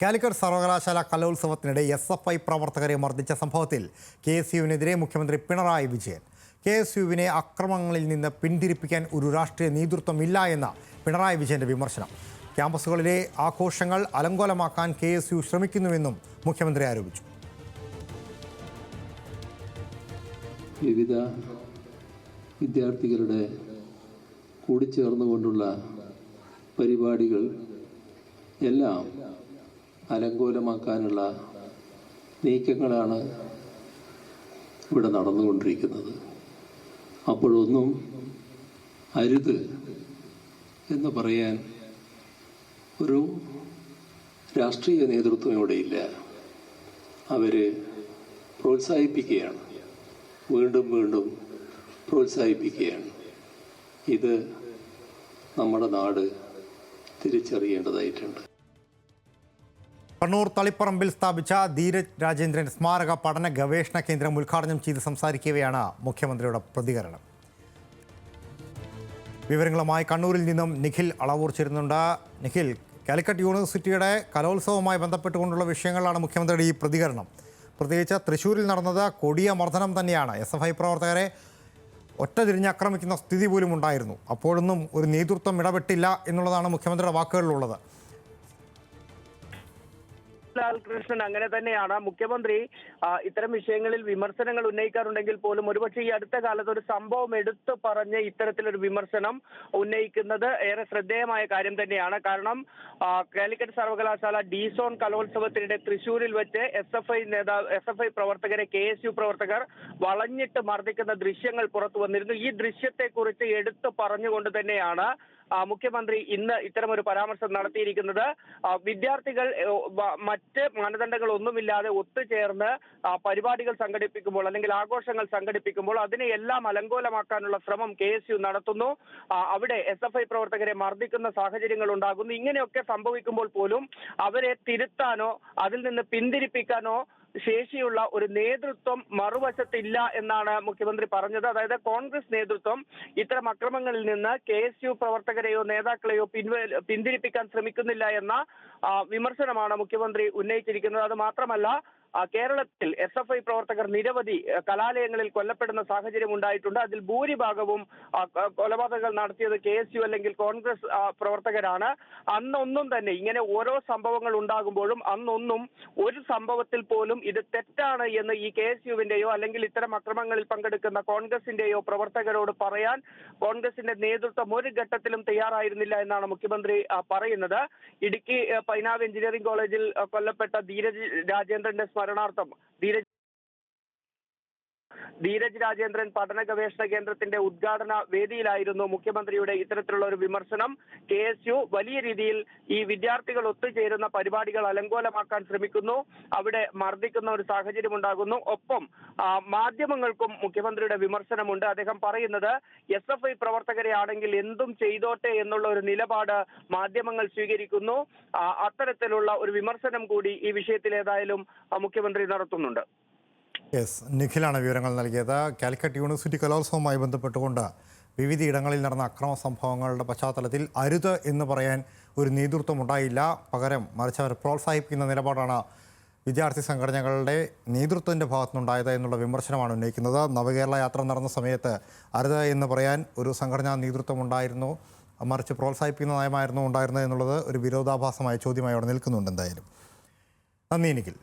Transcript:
കാലിക്കറ്റ് സർവകലാശാല കലോത്സവത്തിനിടെ SFI പ്രവർത്തകരെ മർദ്ദിച്ച സംഭവത്തിൽ KSUവിനെതിരെ മുഖ്യമന്ത്രി പിണറായി വിജയൻ. KSUവിനെ അക്രമങ്ങളിൽ നിന്ന് പിന്തിരിപ്പിക്കാൻ ഒരു രാഷ്ട്രീയ നേതൃത്വമില്ല എന്ന പിണറായി വിജയന്റെ വിമർശനം. ക്യാമ്പസുകളിലെ ആഘോഷങ്ങൾ അലങ്കോലമാക്കാൻ KSU ശ്രമിക്കുന്നുവെന്നും മുഖ്യമന്ത്രി ആരോപിച്ചു. വിവിധ വിദ്യാർത്ഥികളുടെ കൂടിച്ചേർന്നുകൊണ്ടുള്ള പരിപാടികൾ എല്ലാം അലങ്കോലമാക്കാനുള്ള നീക്കങ്ങളാണ് ഇവിടെ നടന്നുകൊണ്ടിരിക്കുന്നത്. അപ്പോഴൊന്നും അരുത് എന്ന് പറയാൻ ഒരു രാഷ്ട്രീയ നേതൃത്വം ഇവിടെയില്ല. അവർ പ്രോത്സാഹിപ്പിക്കുകയാണ്, വീണ്ടും വീണ്ടും പ്രോത്സാഹിപ്പിക്കുകയാണ്. ഇത് നമ്മുടെ നാട് തിരിച്ചറിയേണ്ടതായിട്ടുണ്ട്. കണ്ണൂർ തളിപ്പറമ്പിൽ സ്ഥാപിച്ച ധീരജ് രാജേന്ദ്രൻ സ്മാരക പഠന ഗവേഷണ കേന്ദ്രം ഉദ്ഘാടനം ചെയ്ത് സംസാരിക്കവെയാണ് മുഖ്യമന്ത്രിയുടെ പ്രതികരണം. വിവരങ്ങളുമായി കണ്ണൂരിൽ നിന്നും നിഖിൽ അളവൂർ ചേരുന്നുണ്ട്. നിഖിൽ, കാലിക്കറ്റ് യൂണിവേഴ്സിറ്റിയുടെ കലോത്സവവുമായി ബന്ധപ്പെട്ടുകൊണ്ടുള്ള വിഷയങ്ങളാണ് മുഖ്യമന്ത്രിയുടെ ഈ പ്രതികരണം. പ്രത്യേകിച്ച് തൃശ്ശൂരിൽ നടന്നത് കൊടിയ മർദ്ദനം തന്നെയാണ്. SFI പ്രവർത്തകരെ ഒറ്റതിരിഞ്ഞ് ആക്രമിക്കുന്ന സ്ഥിതി പോലും ഉണ്ടായിരുന്നു. അപ്പോഴൊന്നും ഒരു നേതൃത്വം ഇടപെട്ടില്ല എന്നുള്ളതാണ് മുഖ്യമന്ത്രിയുടെ വാക്കുകളിലുള്ളത്. കൃഷ്ണൻ, അങ്ങനെ തന്നെയാണ്. മുഖ്യമന്ത്രി ഇത്തരം വിഷയങ്ങളിൽ വിമർശനങ്ങൾ ഉന്നയിക്കാറുണ്ടെങ്കിൽ പോലും ഒരുപക്ഷെ ഈ അടുത്ത കാലത്ത് ഒരു സംഭവം എടുത്തു പറഞ്ഞ് ഇത്തരത്തിലൊരു വിമർശനം ഉന്നയിക്കുന്നത് ഏറെ ശ്രദ്ധേയമായ കാര്യം തന്നെയാണ്. കാരണം കാലിക്കറ്റ് സർവകലാശാല D-സോൺ കലോത്സവത്തിനിടെ തൃശ്ശൂരിൽ വെച്ച് SFI പ്രവർത്തകരെ KSU പ്രവർത്തകർ വളഞ്ഞിട്ട് മർദ്ദിക്കുന്ന ദൃശ്യങ്ങൾ പുറത്തു വന്നിരുന്നു. ഈ ദൃശ്യത്തെക്കുറിച്ച് എടുത്തു പറഞ്ഞുകൊണ്ട് തന്നെയാണ് മുഖ്യമന്ത്രി ഇന്ന് ഇത്തരമൊരു പരാമർശം നടത്തിയിരിക്കുന്നത്. വിദ്യാർത്ഥികൾ മറ്റ് മാനദണ്ഡങ്ങളൊന്നുമില്ലാതെ ഒത്തുചേർന്ന് പരിപാടികൾ സംഘടിപ്പിക്കുമ്പോൾ അല്ലെങ്കിൽ ആഘോഷങ്ങൾ സംഘടിപ്പിക്കുമ്പോൾ അതിനെ എല്ലാം അലങ്കോലമാക്കാനുള്ള ശ്രമം KSU നടത്തുന്നു. അവിടെ SFI പ്രവർത്തകരെ മർദ്ദിക്കുന്ന സാഹചര്യങ്ങൾ ഉണ്ടാകുന്നു. ഇങ്ങനെയൊക്കെ സംഭവിക്കുമ്പോൾ പോലും അവരെ തിരുത്താനോ അതിൽ നിന്ന് പിന്തിരിപ്പിക്കാനോ ശേഷിയുള്ള ഒരു നേതൃത്വം മറുവശത്തില്ല എന്നാണ് മുഖ്യമന്ത്രി പറഞ്ഞത്. അതായത് കോൺഗ്രസ് നേതൃത്വം ഇത്തരം അക്രമങ്ങളിൽ നിന്ന് KSU പ്രവർത്തകരെയോ നേതാക്കളെയോ പിന്തിരിപ്പിക്കാൻ ശ്രമിക്കുന്നില്ല എന്ന വിമർശനമാണ് മുഖ്യമന്ത്രി ഉന്നയിച്ചിരിക്കുന്നത്. അത് മാത്രമല്ല, കേരളത്തിൽ SFI പ്രവർത്തകർ നിരവധി കലാലയങ്ങളിൽ കൊല്ലപ്പെടുന്ന സാഹചര്യം ഉണ്ടായിട്ടുണ്ട്. അതിൽ ഭൂരിഭാഗവും കൊലപാതകങ്ങൾ നടത്തിയത് KSU അല്ലെങ്കിൽ കോൺഗ്രസ് പ്രവർത്തകരാണ്. അന്നൊന്നും തന്നെ ഇങ്ങനെ ഓരോ സംഭവങ്ങൾ ഉണ്ടാകുമ്പോഴും അന്നൊന്നും ഒരു സംഭവത്തിൽ പോലും ഇത് തെറ്റാണ് എന്ന് ഈ KSUവിന്റെയോ അല്ലെങ്കിൽ ഇത്തരം അക്രമങ്ങളിൽ പങ്കെടുക്കുന്ന കോൺഗ്രസിന്റെയോ പ്രവർത്തകരോട് പറയാൻ കോൺഗ്രസിന്റെ നേതൃത്വം ഒരു ഘട്ടത്തിലും തയ്യാറായിരുന്നില്ല എന്നാണ് മുഖ്യമന്ത്രി പറയുന്നത്. ഇടുക്കി പൈനാവ് എഞ്ചിനീയറിംഗ് കോളേജിൽ കൊല്ലപ്പെട്ട ധീരജ് രാജേന്ദ്രന്റെ സ്മരണാർത്ഥം ധീരജ് രാജേന്ദ്രൻ പഠന ഗവേഷണ കേന്ദ്രത്തിന്റെ ഉദ്ഘാടന വേദിയിലായിരുന്നു മുഖ്യമന്ത്രിയുടെ ഇത്തരത്തിലുള്ള ഒരു വിമർശനം. KSU വലിയ രീതിയിൽ ഈ വിദ്യാർത്ഥികൾ ഒത്തുചേരുന്ന പരിപാടികൾ അലങ്കോലമാക്കാൻ ശ്രമിക്കുന്നു, അവിടെ മർദ്ദിക്കുന്ന ഒരു സാഹചര്യം ഉണ്ടാകുന്നു. ഒപ്പം മാധ്യമങ്ങൾക്കും മുഖ്യമന്ത്രിയുടെ വിമർശനമുണ്ട്. അദ്ദേഹം പറയുന്നത് SFI പ്രവർത്തകരെ ആണെങ്കിൽ എന്തും ചെയ്തോട്ടെ എന്നുള്ള ഒരു നിലപാട് മാധ്യമങ്ങൾ സ്വീകരിക്കുന്നു. അത്തരത്തിലുള്ള ഒരു വിമർശനം കൂടി ഈ വിഷയത്തിൽ ഏതായാലും മുഖ്യമന്ത്രി നടത്തുന്നുണ്ട്. നിഖിലാണ് വിവരങ്ങൾ നൽകിയത്. കാലിക്കറ്റ് യൂണിവേഴ്സിറ്റി കലോത്സവവുമായി ബന്ധപ്പെട്ടുകൊണ്ട് വിവിധ ഇടങ്ങളിൽ നടന്ന അക്രമ സംഭവങ്ങളുടെ പശ്ചാത്തലത്തിൽ അരുത് എന്ന് പറയാൻ ഒരു നേതൃത്വം ഉണ്ടായില്ല. പകരം മറിച്ച് അവർ പ്രോത്സാഹിപ്പിക്കുന്ന നിലപാടാണ് വിദ്യാർത്ഥി സംഘടനകളുടെ നേതൃത്വത്തിൻ്റെ ഭാഗത്തുനിന്നുണ്ടായത് എന്നുള്ള വിമർശനമാണ് ഉന്നയിക്കുന്നത്. നവകേരള യാത്ര നടന്ന സമയത്ത് അരുത് എന്ന് പറയാൻ ഒരു സംഘടനാ നേതൃത്വം ഉണ്ടായിരുന്നു, മറിച്ച് പ്രോത്സാഹിപ്പിക്കുന്ന നയമായിരുന്നു ഉണ്ടായിരുന്നത് എന്നുള്ളത് ഒരു വിരോധാഭാസമായ ചോദ്യമായി അവിടെ നിൽക്കുന്നുണ്ട്. എന്തായാലും നന്ദി നിഖിൽ.